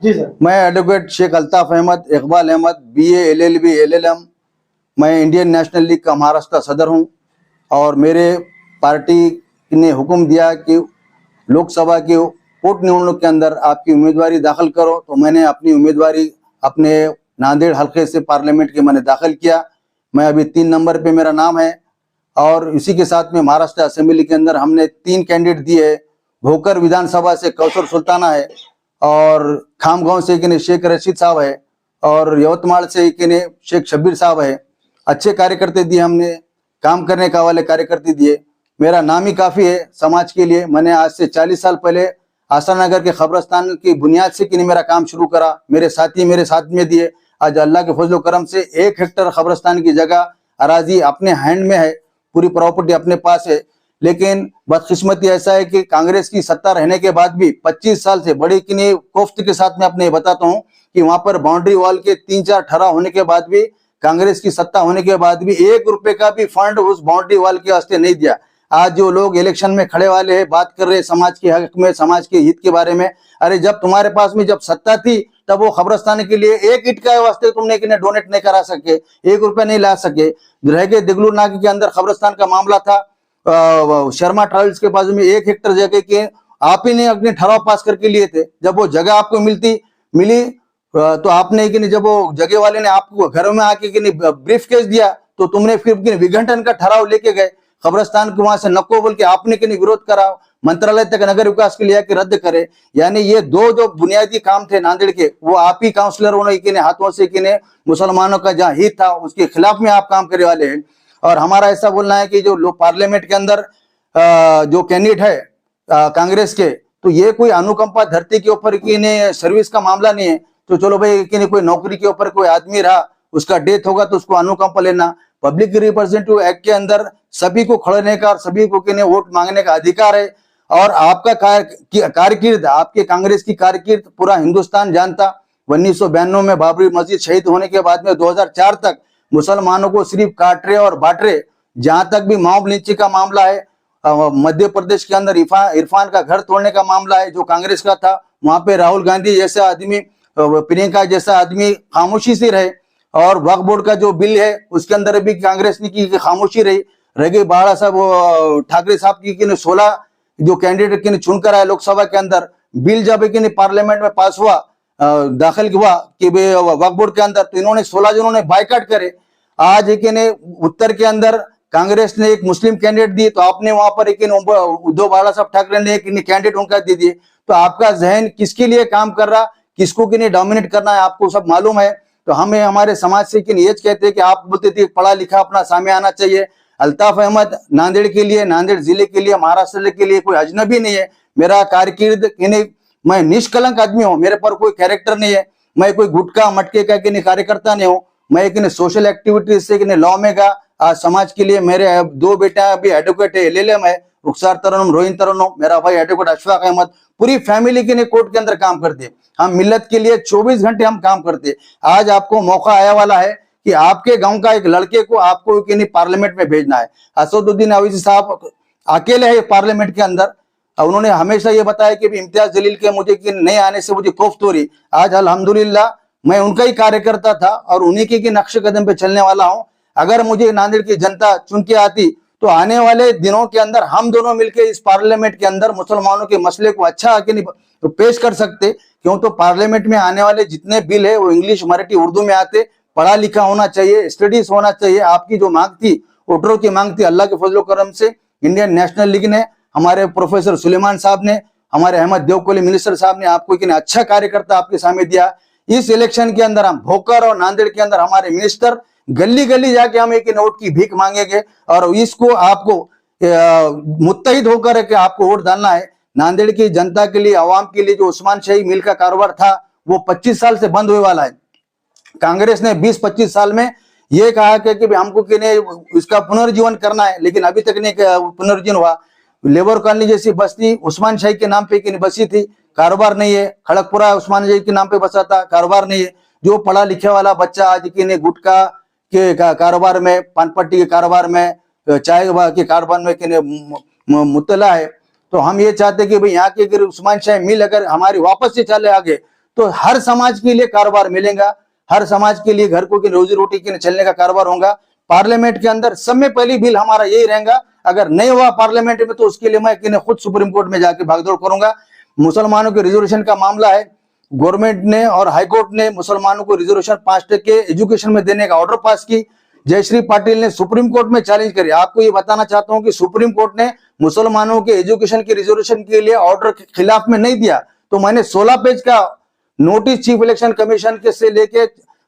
जी sir. मैं advocate Sheikh Altaf Ahmed Iqbal Ahmed BA LLB LLM, मैं Indian national league का महाराष्ट्र सदर हूं और मेरे पार्टी ने हुक्म दिया कि लोकसभा की पोट निवडणूक के अंदर आपकी उम्मीदवारी दाखिल करो, तो मैंने अपनी उम्मीदवारी अपने नांदेड़ हल्के से पार्लियामेंट के मैंने दाखिल किया। मैं अभी 3 नंबर पे मेरा नाम है और इसी के साथ में महाराष्ट्र असेंबली के अंदर हमने 3 कैंडिडेट दिए है। भोकर विधानसभा से कौसर सुल्ताना है और खामगांव से कि शेख रशीद साहब है और यवतमाल से कि शेख शब्बीर साहब है। अच्छे कार्यकर्ते दिए हमने, काम करने का वाले कार्यकर्ते दिए। मेरा नाम ही काफी है समाज के लिए। मैंने आज से 40 साल पहले आसानगर के खबरस्तान की बुनियाद से कि मेरा काम शुरू करा। मेरे साथी मेरे साथ में दिए। आज अल्लाह के फजल करम से 1 हेक्टर खबरस्तान की जगह अराजी अपने हैंड में है, पूरी प्रॉपर्टी अपने पास है। लेकिन बदकिस्मती ऐसा है कि कांग्रेस की सत्ता रहने के बाद भी 25 साल से बड़ी किन्नी कोफ्त के साथ में अपने बताता हूं कि वहां पर बाउंड्री वॉल के 3-4 ठहराव होने के बाद भी, कांग्रेस की सत्ता होने के बाद भी 1 रुपए का भी फंड उस बाउंड्री वॉल के वास्ते नहीं दिया। आज जो लोग इलेक्शन में खड़े वाले हैं, बात कर रहे हैं समाज के हक में, समाज के हित के बारे में, अरे जब तुम्हारे पास में जब सत्ता थी तब वो खबरस्तान के लिए 1 ईंट का वास्ते तुमने कि डोनेट नहीं करा सके, 1 रुपया नहीं ला सके। रह गए दिगलू नाके के अंदर खबरस्तान का मामला था, शर्मा ट्रेवल्स के बाजू में 1 हेक्टर जगह के आप ही ने अपने ठहराव पास करके लिए थे। जब वो जगह आपको मिली तो आपने कि जब वो जगह वाले ने आपको घरों में आके कि ब्रीफ केस दिया तो तुमने फिर विघटन का ठहराव लेके गए खबरस्तान को, वहां से नको बोल के आपने कि विरोध करा, मंत्रालय तक नगर विकास के लिए कि रद्द करे। यानी ये 2 जो बुनियादी काम थे नांदेड़ के, वो आप ही काउंसलर होने के हाथों से कि मुसलमानों का जहां हित था उसके खिलाफ में आप काम करने वाले हैं। और हमारा ऐसा बोलना है कि जो लोग पार्लियामेंट के अंदर जो कैंडिडेट है कांग्रेस के, तो ये कोई अनुकंपा धरती के ऊपर की सर्विस का मामला नहीं है। तो चलो भाई कि कोई नौकरी के ऊपर कोई आदमी रहा, उसका डेथ होगा तो उसको अनुकंपा लेना। पब्लिक रिप्रेजेंटेटिव एक्ट के अंदर सभी को खड़ने का और सभी को वोट मांगने का अधिकार है। और आपका कारकिर्द, आपके कांग्रेस की कारकिर्द पूरा हिंदुस्तान जानता। 1992 में बाबरी मस्जिद शहीद होने के बाद में 2004 तक मुसलमानों को सिर्फ काट रहे और बांट रहे। जहां तक भी मॉब लिंचिंग का मामला है, मध्य प्रदेश के अंदर इरफान का घर तोड़ने का मामला है जो कांग्रेस का था, वहां पे राहुल गांधी जैसा आदमी, प्रियंका जैसा आदमी खामोशी से रहे। और वक्फ बोर्ड का जो बिल है उसके अंदर भी कांग्रेस ने की खामोशी रही। रह गई बाला साहब ठाकरे साहब की 16 जो कैंडिडेट की चुनकर आए लोकसभा के अंदर, बिल जब कि पार्लियामेंट में पास हुआ, दाखिल हुआ कि वक्फ बोर्ड के अंदर, तो इन्होंने 16 जनों ने बाइकाट करे। आज एक उत्तर के अंदर कांग्रेस ने एक मुस्लिम कैंडिडेट दी तो आपने वहां पर एक उद्धव बाला साहब ठाकरे ने एक कैंडिडेट उनका दे दिए। तो आपका जहन किसके लिए काम कर रहा, किसको कि नहीं डोमिनेट करना है, आपको सब मालूम है। तो हमें हमारे समाज से ये कहते हैं कि आप बोलते थे पढ़ा लिखा अपना सामने आना चाहिए। अल्ताफ अहमद नांदेड़ के लिए, नांदेड़ जिले के लिए, महाराष्ट्र के लिए कोई अजनबी नहीं है। मेरा कारकिर्द मैं निष्कलंक आदमी हूँ, मेरे पर कोई कैरेक्टर नहीं है। मैं कोई गुटका मटके का कार्यकर्ता नहीं हूँ। मैं एक सोशल एक्टिविटीज से लॉ में का आज समाज के लिए, मेरे 2 बेटा अभी एडवोकेट है, LLM है, रुखसार तरन्नुम, रोहिन तरन्नुम, मेरा भाई एडवोकेट अशफाक अहमद, पूरी फैमिली के कोर्ट के अंदर काम करते। हम मिल्लत के लिए 24 घंटे हम काम करते। आज आपको मौका आया वाला है कि आपके गांव का एक लड़के को आपको पार्लियामेंट में भेजना है। असदुद्दीन अवैसी साहब अकेले है पार्लियामेंट के अंदर। उन्होंने हमेशा ये बताया कि इम्तियाज जलील के मुझे कि नहीं आने से मुझे कोफ्त हो रही। आज अल्हम्दुलिल्लाह मैं उनका ही कार्यकर्ता था और उन्हीं के नक्शे कदम पे चलने वाला हूं। अगर मुझे नांदेड़ की जनता चुन के आती तो आने वाले दिनों के अंदर हम दोनों मिलकर इस पार्लियामेंट के अंदर मुसलमानों के मसले को अच्छा तो पेश कर सकते। क्यों तो पार्लियामेंट में आने वाले जितने बिल है वो इंग्लिश, मराठी, उर्दू में आते। पढ़ा लिखा होना चाहिए, स्टडीज होना चाहिए। आपकी जो मांग थी, वोटरों की मांग थी, अल्लाह के फजल करम से इंडियन नेशनल लीग ने, हमारे प्रोफेसर सुलेमान साहब ने, हमारे अहमद देवकोली मिनिस्टर साहब ने आपको एक अच्छा कार्यकर्ता आपके सामने दिया। इस इलेक्शन के अंदर हम भोकर और नांदेड़ के अंदर हमारे मिनिस्टर गली गली जाके हम एक नोट की भीख मांगेंगे और इसको आपको मुत्तहिद होकर के आपको वोट डालना है। नांदेड़ की जनता के लिए, आवाम के लिए जो उस्मान शाही मिल का कारोबार था वो 25 साल से बंद होने वाला है। कांग्रेस ने 20-25 साल में ये कहा कि हमको इसका पुनर्जीवन करना है, लेकिन अभी तक नहीं पुनर्जीवन हुआ। लेबर कॉलोनी जैसी बस्ती उस्मान शाही के नाम पे बसी थी, कारोबार नहीं है। खड़गपुरा उस्मान शाही के नाम पे बसा था, कारोबार नहीं है। जो पढ़ा लिखे वाला बच्चा आज गुटखा के कारोबार में, पान पट्टी के कारोबार में, चाय के कारोबार में मुतला है। तो हम ये चाहते कि भाई यहाँ के अगर उस्मान शाही मिल अगर हमारी वापस से चले आगे तो हर समाज के लिए कारोबार मिलेगा, हर समाज के लिए घर को की रोजी रोटी के चलने का कारोबार होगा। पार्लियामेंट के अंदर सब में पहली बिल हमारा यही रहेगा, अगर नहीं हुआ पार्लियामेंट में तो उसके लिए मैं खुद सुप्रीम कोर्ट में जाके भागदौड़ करूंगा। मुसलमानों के रिजर्वेशन का मामला है, गवर्नमेंट ने और हाईकोर्ट ने मुसलमानों को रिजर्वेशन 5% एजुकेशन में देने का ऑर्डर पास की। जयश्री पाटिल ने सुप्रीम कोर्ट में चैलेंज करी। आपको ये बताना चाहता हूं कि सुप्रीम कोर्ट ने मुसलमानों के एजुकेशन के रिजर्वेशन के लिए ऑर्डर के खिलाफ में नहीं दिया, तो मैंने 16 पेज का नोटिस चीफ इलेक्शन कमीशन के से लेके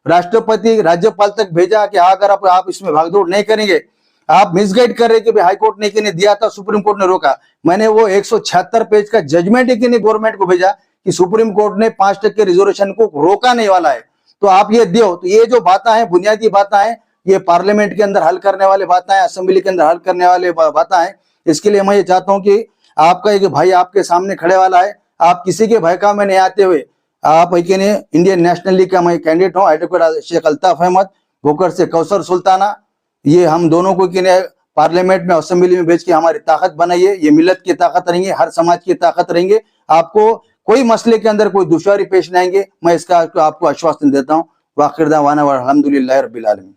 राष्ट्रपति राज्यपाल तक भेजा कि अगर आप इसमें भागदौड़ नहीं करेंगे, आप मिसगाइड कर रहे कि भाई हाईकोर्ट ने किन्हें दिया था, सुप्रीम कोर्ट ने रोका। मैंने वो 176 पेज का जजमेंट गवर्नमेंट को भेजा कि सुप्रीम कोर्ट ने 5% रिजर्वेशन को रोका नहीं वाला है, तो आप ये दियो। तो ये जो बातें हैं, बुनियादी बातें हैं, ये पार्लियामेंट के अंदर हल करने वाले बातें हैं, असेंबली के अंदर हल करने वाले बातें हैं। इसके लिए मैं ये चाहता हूं कि आपका एक भाई आपके सामने खड़े वाला है, आप किसी के भय का में नहीं आते हुए, आप इंडियन नेशनल लीग का मैं कैंडिडेट हूँ, एडवोकेट शेख अल्ताफ अहमद, भोकर से कौसर सुल्ताना। ये हम दोनों को पार्लियामेंट में असेंबली में भेज के हमारी ताकत बनाइए, ये मिलत की ताकत रहेंगे, हर समाज की ताकत रहेंगे। आपको कोई मसले के अंदर कोई दुश्वारी पेश नहीं आएंगे, मैं इसका आपको आश्वासन देता हूँ। वाखिर दावाना अल्हम्दुलिल्लाहि रब्बिल आलमीन।